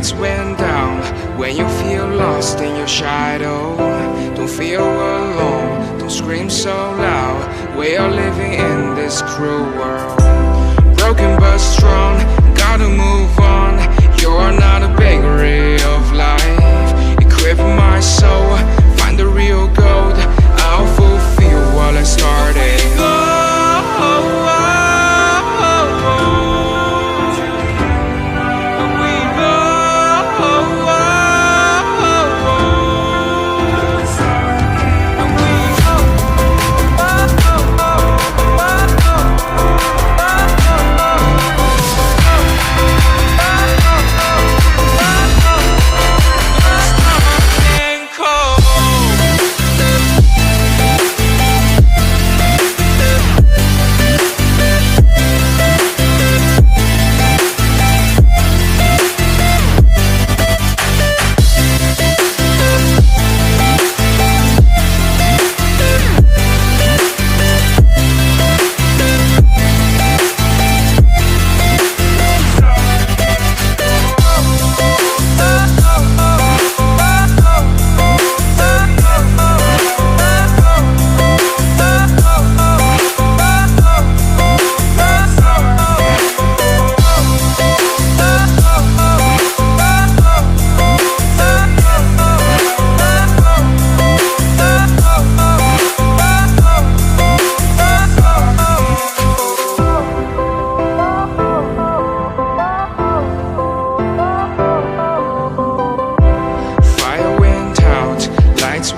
lights went down. When you feel lost in your shadow, don't feel alone, don't scream so loud. We are living in this cruel world, broken but strong, gotta move on. You're not a bakery of life. Equip my soul, find the real gold. I'll fulfill what I started.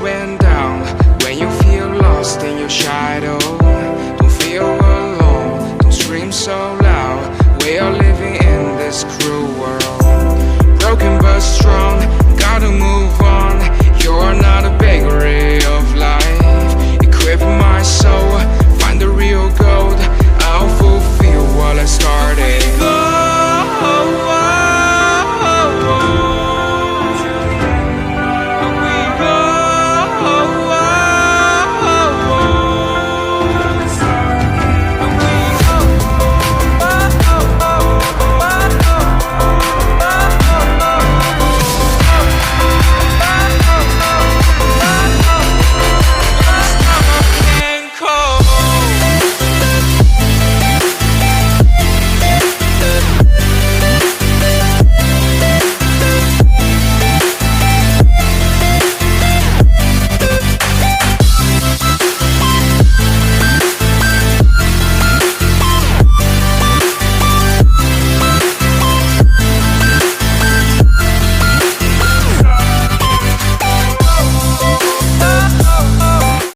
Went down. When you feel lost in your shadow, don't feel alone, don't scream so loud. We are living in this cruel world, broken but strong.